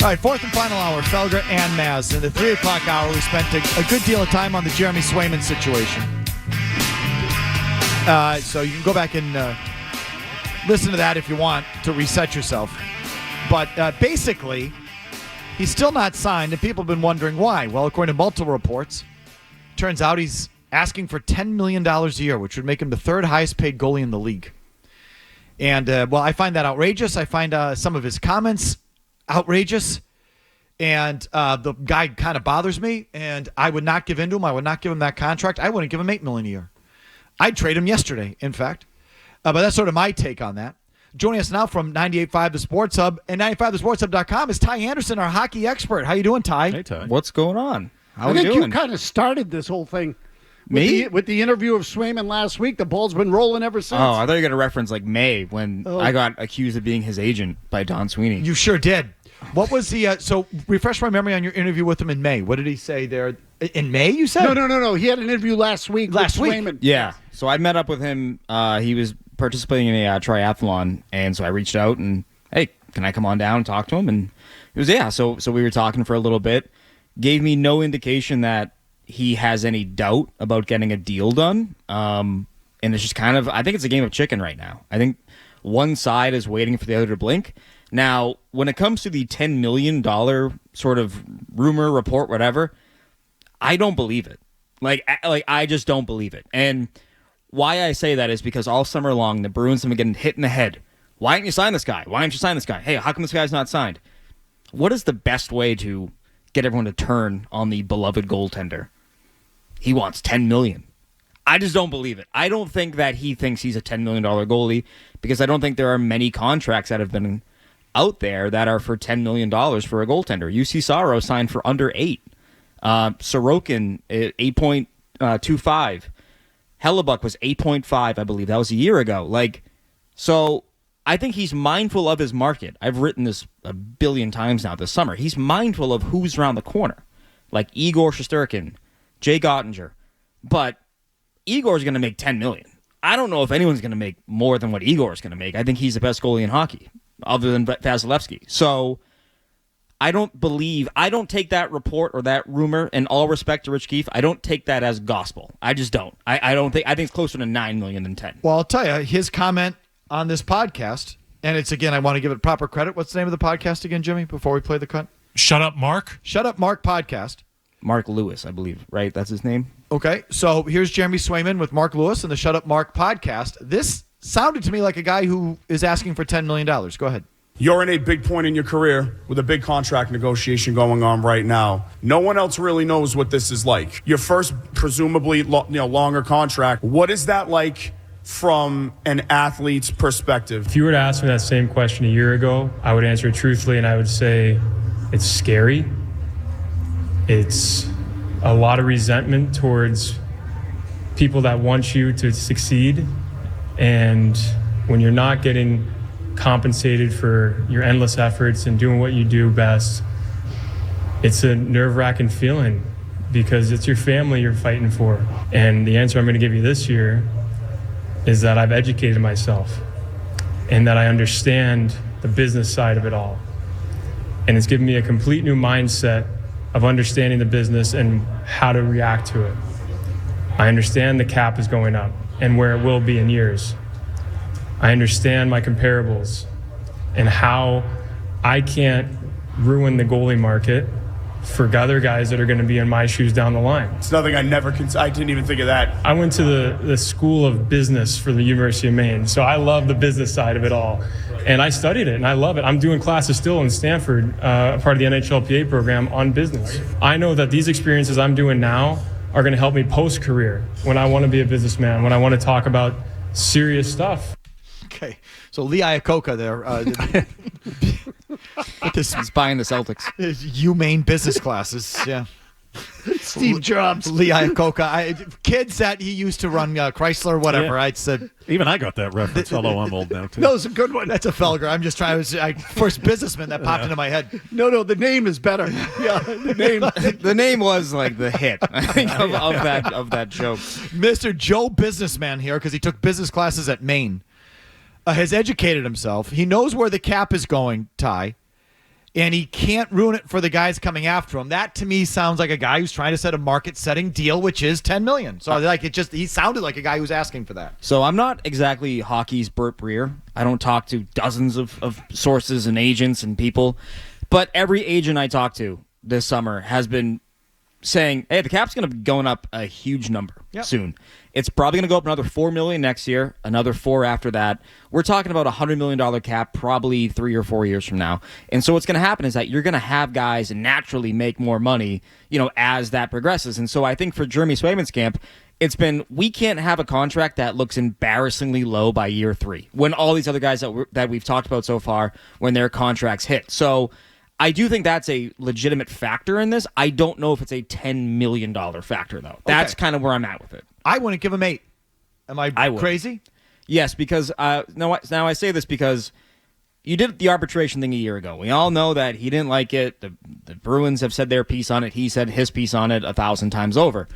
right, fourth and final hour, Felger and Mazz. In the 3 o'clock hour, we spent a good deal of time on the Jeremy Swayman situation. So you can go back and listen to that if you want to reset yourself. But basically, he's still not signed, and people have been wondering why. Well, according to multiple reports, turns out he's asking for $10 million a year, which would make him the third highest paid goalie in the league. And, well, I find that outrageous. I find some of his comments outrageous. And the guy kind of bothers me, and I would not give in to him. I would not give him that contract. I wouldn't give him $8 million a year. I'd trade him yesterday, in fact. But that's sort of my take on that. Joining us now from 98.5 The Sports Hub and 95thesportshub.com is Ty Anderson, our hockey expert. How you doing, Ty? Hey, Ty. What's going on? How I are you think doing? you kind of started this whole thing. Me? With the interview of Swayman last week. The ball's been rolling ever since. Oh, I thought you were going to reference like May when I got accused of being his agent by Don Sweeney. You sure did. What was the so refresh my memory on your interview with him in May. What did he say there? In May, you said? No. He had an interview last week with Swayman. Yeah. So I met up with him. He was participating in a triathlon, and so I reached out and, hey, can I come on down and talk to him? And he was, yeah. So we were talking for a little bit. Gave me no indication that he has any doubt about getting a deal done. And it's just kind of, I think it's a game of chicken right now. I think one side is waiting for the other to blink. Now, when it comes to the $10 million sort of rumor, report, whatever, I don't believe it. Like I just don't believe it. And why I say that is because all summer long, the Bruins have been getting hit in the head. Why didn't you sign this guy? Why didn't you sign this guy? Hey, how come this guy's not signed? What is the best way to get everyone to turn on the beloved goaltender? He wants $10 million. I just don't believe it. I don't think that he thinks he's a $10 million goalie because I don't think there are many contracts that have been out there that are for $10 million for a goaltender. UC Saros signed for under 8. Sorokin, 8.25. Hellebuck was 8.5, I believe. That was a year ago. So I think he's mindful of his market. I've written this a billion times now this summer. He's mindful of who's around the corner, like Igor Shesterkin, Jay Gottinger. But Igor's going to make $10 million. I don't know if anyone's going to make more than what Igor's going to make. I think he's the best goalie in hockey, other than Vasilevsky. So I don't take that report or that rumor, in all respect to Rich Keefe, I don't take that as gospel. I just don't. I think it's closer to $9 million than 10. Well, I'll tell you, his comment on this podcast, and it's, again, I want to give it proper credit. What's the name of the podcast again, Jimmy, before we play the cut? Shut Up, Mark. Shut Up, Mark podcast. Mark Lewis, I believe, right? That's his name? Okay, so here's Jeremy Swayman with Mark Lewis and the Shut Up Mark podcast. This sounded to me like a guy who is asking for $10 million. Go ahead. You're in a big point in your career with a big contract negotiation going on right now. No one else really knows what this is like. Your first, presumably, longer contract. What is that like from an athlete's perspective? If you were to ask me that same question a year ago, I would answer it truthfully, and I would say it's scary. It's a lot of resentment towards people that want you to succeed, and when you're not getting compensated for your endless efforts and doing what you do best, it's a nerve-wracking feeling because it's your family you're fighting for. And the answer I'm going to give you this year is that I've educated myself and that I understand the business side of it all. And it's given me a complete new mindset of understanding the business and how to react to it. I understand the cap is going up and where it will be in years. I understand my comparables and how I can't ruin the goalie market for other guys that are going to be in my shoes down the line. It's nothing I didn't even think of that. I went to the School of Business for the University of Maine, so I love the business side of it all. And I studied it, and I love it. I'm doing classes still in Stanford, part of the NHLPA program on business. I know that these experiences I'm doing now are going to help me post-career when I want to be a businessman, when I want to talk about serious stuff. Okay, so Lee Iacocca there. He's buying the Celtics. Humane business classes, yeah. Steve Jobs. Lee Iacocca. Kids that he used to run Chrysler, whatever. Yeah. I said. Even I got that reference, although I'm old now, too. No, it's a good one. That's a Felger. I'm just trying to first businessman that popped into my head. No, the name is better. Yeah, the name. The name was like the hit, I think, of that joke. Mr. Joe Businessman here, because he took business classes at Maine, has educated himself. He knows where the cap is going, Ty. and he can't ruin it for the guys coming after him. That to me sounds like a guy who's trying to set a market-setting deal, which is $10 million. So he sounded like a guy who's asking for that. So I'm not exactly hockey's Burt Breer. I don't talk to dozens of sources and agents and people, but every agent I talk to this summer has been saying, hey, the cap's going to be going up a huge number soon. It's probably going to go up another $4 million next year, another $4 million after that. We're talking about a $100 million cap probably 3 or 4 years from now. And so what's going to happen is that you're going to have guys naturally make more money, as that progresses. And so I think for Jeremy Swayman's camp, it's been, we can't have a contract that looks embarrassingly low by year 3 when all these other guys that we've talked about so far, when their contracts hit. So I do think that's a legitimate factor in this. I don't know if it's a $10 million factor, though. That's kind of where I'm at with it. I wouldn't give him 8. Am I crazy? Yes, because now I say this because you did the arbitration thing a year ago. We all know that he didn't like it. The Bruins have said their piece on it. He said his piece on it 1,000 times over.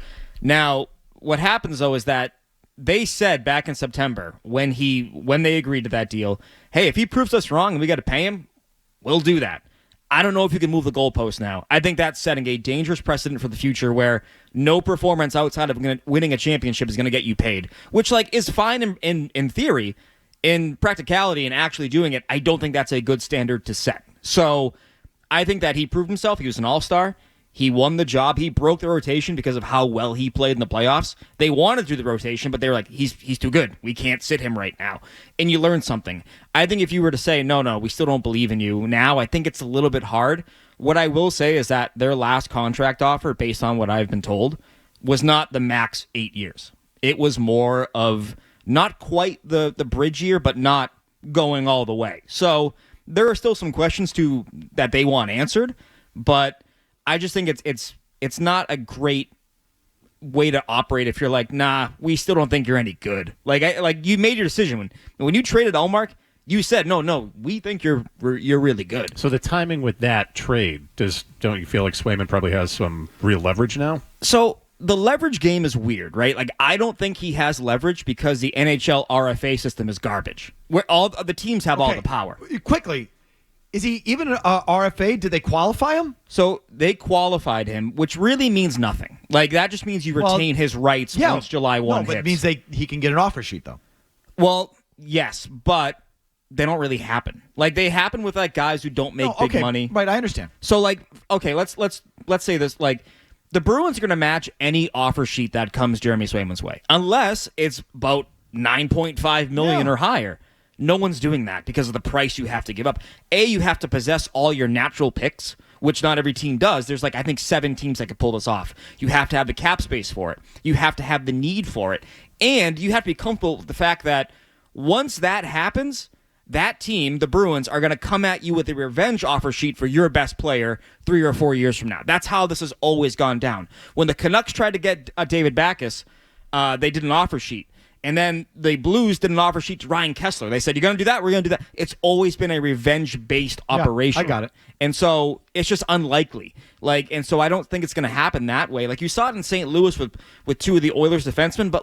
Now, what happens, though, is that they said back in September when they agreed to that deal, hey, if he proves us wrong and we got to pay him, we'll do that. I don't know if you can move the goalpost now. I think that's setting a dangerous precedent for the future where no performance outside of winning a championship is going to get you paid, which is fine in theory. In practicality and actually doing it, I don't think that's a good standard to set. So I think that he proved himself. He was an all-star. He won the job. He broke the rotation because of how well he played in the playoffs. They wanted to do the rotation, but they were like, he's too good. We can't sit him right now. And you learn something. I think if you were to say, no, we still don't believe in you now, I think it's a little bit hard. What I will say is that their last contract offer, based on what I've been told, was not the max 8 years. It was more of not quite the bridge year, but not going all the way. So there are still some questions that they want answered, but I just think it's not a great way to operate if you're like, nah, we still don't think you're any good. Like you made your decision when you traded Allmark, you said no, we think you're really good. So the timing with that trade, don't you feel like Swayman probably has some real leverage now? So the leverage game is weird, right? Like I don't think he has leverage because the NHL RFA system is garbage, where all the teams have all the power. Quickly. Is he even an RFA? Did they qualify him? So they qualified him, which really means nothing. Like, that just means you retain his rights once July 1 hits. No, but hits. it means he can get an offer sheet, though. Well, yes, but they don't really happen. Like, they happen with, guys who don't make big money. Right, I understand. So, let's say this. The Bruins are going to match any offer sheet that comes Jeremy Swayman's way, unless it's about $9.5 million or higher. No one's doing that because of the price you have to give up. You have to possess all your natural picks, which not every team does. There's I think 7 teams that could pull this off. You have to have the cap space for it. You have to have the need for it. And you have to be comfortable with the fact that once that happens, that team, the Bruins, are going to come at you with a revenge offer sheet for your best player 3 or 4 years from now. That's how this has always gone down. When the Canucks tried to get David Backes, they did an offer sheet. And then the Blues did an offer sheet to Ryan Kessler. They said, you're going to do that? We're going to do that. It's always been a revenge-based operation. I got it. And so it's just unlikely. And so I don't think it's going to happen that way. You saw it in St. Louis with 2 of the Oilers defensemen, but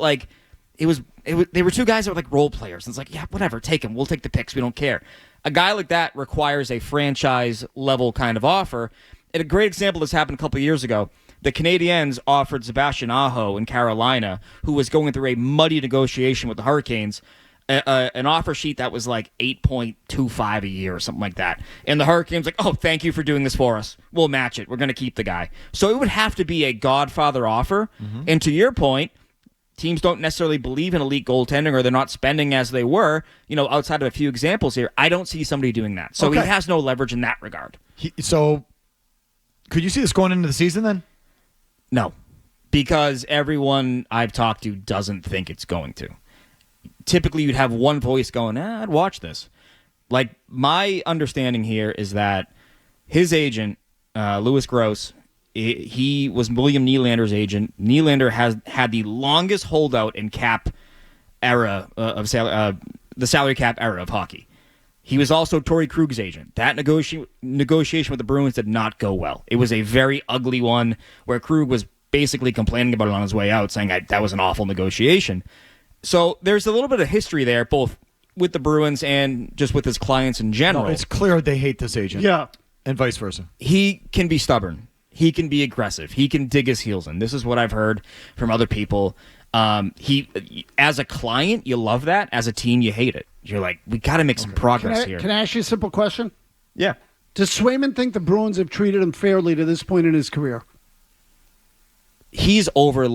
they were 2 guys that were role players. And it's yeah, whatever, take them. We'll take the picks. We don't care. A guy like that requires a franchise-level kind of offer. And a great example that's happened a couple of years ago. The Canadiens offered Sebastian Aho in Carolina, who was going through a muddy negotiation with the Hurricanes, an offer sheet that was $8.25 a year or something like that. And the Hurricanes oh, thank you for doing this for us. We'll match it. We're going to keep the guy. So it would have to be a Godfather offer. Mm-hmm. And to your point, teams don't necessarily believe in elite goaltending or they're not spending as they were, outside of a few examples here. I don't see somebody doing that. So he has no leverage in that regard. So could you see this going into the season then? No, because everyone I've talked to doesn't think it's going to. Typically, you'd have one voice going, I'd watch this. My understanding here is that his agent, Louis Gross, he was William Nylander's agent. Nylander has had the longest holdout in cap era of the salary cap era of hockey. He was also Torrey Krug's agent. That negotiation with the Bruins did not go well. It was a very ugly one where Krug was basically complaining about it on his way out, saying that was an awful negotiation. So there's a little bit of history there, both with the Bruins and just with his clients in general. No, it's clear they hate this agent. Yeah. And vice versa. He can be stubborn. He can be aggressive. He can dig his heels in. This is what I've heard from other people. He, as a client, you love that. As a team, you hate it. You're like, we got to make some progress here. Can I ask you a simple question? Yeah. Does Swayman think the Bruins have treated him fairly to this point in his career? He's over.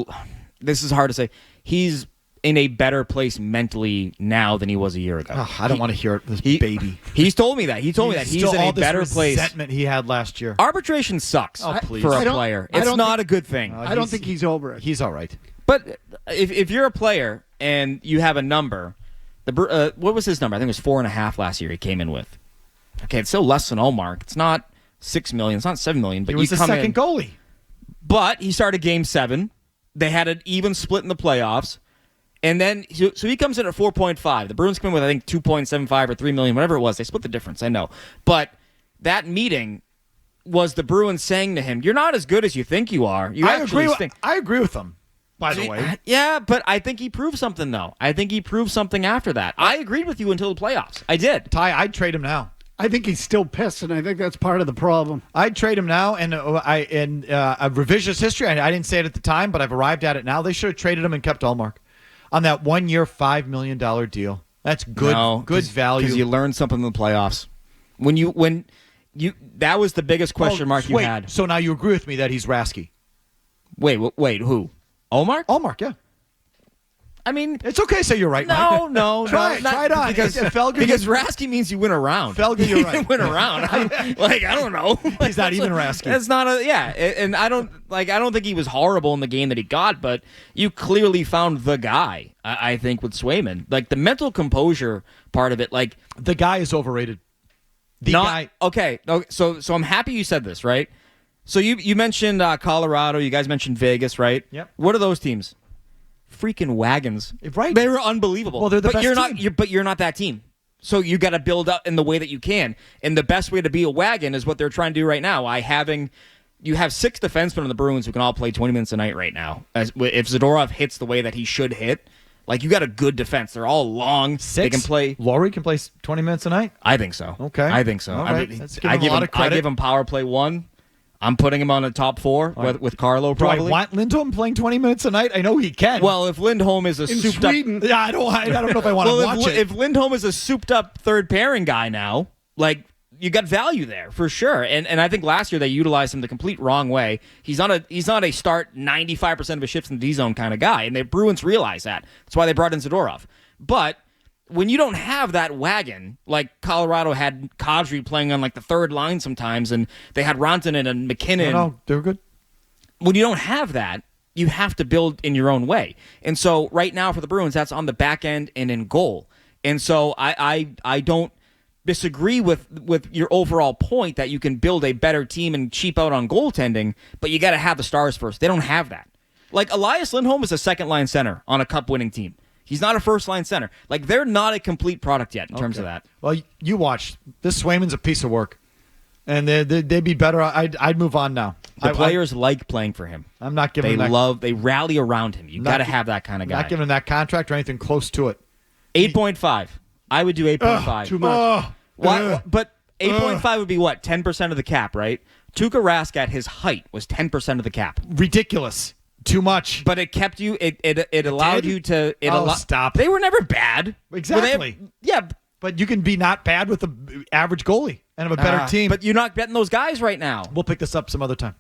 This is hard to say. He's in a better place mentally now than he was a year ago. Oh, I don't want to hear it. This baby. He's told me that. He told me that he's still in all a this better place. resentment he had last year. Arbitration sucks please. for I a don't- player. I It's don't not think- a good thing. I don't think he's over it. He's all right. But if you're a player and you have a number, what was his number? I think it was 4.5 last year. He came in with. Okay, it's still less than Allmark. It's not $6 million. It's not $7 million. But He was you the come second in. goalie. But he started Game 7. They had an even split in the playoffs. And then, so he comes in at 4.5. The Bruins come in with, I think, 2.75 or $3 million, whatever it was. They split the difference, I know. But that meeting was the Bruins saying to him, you're not as good as you think you are. I agree with him, by the way. Yeah, but I think he proved something, though. I think he proved something after that. I agreed with you until the playoffs. I did. Ty, I'd trade him now. I think he's still pissed, and I think that's part of the problem. I'd trade him now, and a revisionist history. I didn't say it at the time, but I've arrived at it now. They should have traded him and kept Allmark on that 1 year, $5 million deal. That's good, good value. Because you learned something in the playoffs. When you that was the biggest question mark you had. So now you agree with me that he's Rasky? Wait, who? Allmark? Allmark, yeah. I mean, It's okay to say you're right, no, Mike. no, Try it. not- Try it on. Because Felger because Rasky means you win a round. Felger, you're You right. win a round. I don't know. He's not even Rasky. That's not and I don't think he was horrible in the game that he got, but you clearly found the guy. I think with Swayman, like the mental composure part of it, like The guy is overrated. Okay. So I'm happy you said this, right? So you mentioned Colorado. You guys mentioned Vegas, right? Yep. What are those teams? Freaking wagons, Right. They were unbelievable. Well, they're the but best you're not. team. You're not that team. So you got to build up in the way that you can, and the best way to be a wagon is what they're trying to do right now. You have 6 defensemen on the Bruins who can all play 20 minutes a night right now. If Zadorov hits the way that he should hit, like you got a good defense. They're all long. 6? They can play. Laurie can play 20 minutes a night? I think so. Okay. I think so. All I right. mean, Let's give him a lot of credit. I give him power play 1. I'm putting him on the top 4 with Carlo Do I probably. want Lindholm playing 20 minutes a night? I know he can. Well, if Lindholm is a In souped Sweden, yeah, I don't know if I want to watch it. if Lindholm is a souped up third pairing guy now, like you got value there for sure. And I think last year they utilized him the complete wrong way. He's not a start 95% of his shifts in the D zone kind of guy, and the Bruins realize that. That's why they brought in Zadorov. But when you don't have that wagon, like Colorado had Kadri playing on like the third line sometimes, and they had Rantanen and McKinnon. No, they're good. When you don't have that, you have to build in your own way. And so right now for the Bruins, that's on the back end and in goal. And so I don't disagree with your overall point that you can build a better team and cheap out on goaltending, but you got to have the stars first. They don't have that. Like Elias Lindholm is a second-line center on a cup-winning team. He's not a first-line center. Like, they're not a complete product yet in terms of that. Well, you watch. This Swayman's a piece of work. And they'd be better. I'd move on now. The players like playing for him. I'm not giving them that. They rally around him. You got to have that kind of guy. Not giving him that contract or anything close to it. 8.5. I would do 8.5. too much. Why? But 8.5 would be what? 10% of the cap, right? Tuukka Rask at his height was 10% of the cap. Ridiculous. Too much. But it kept you. It allowed did? you to. Stop. They were never bad. Exactly. Yeah. But you can be not bad with the average goalie and have a better team. But you're not betting those guys right now. We'll pick this up some other time.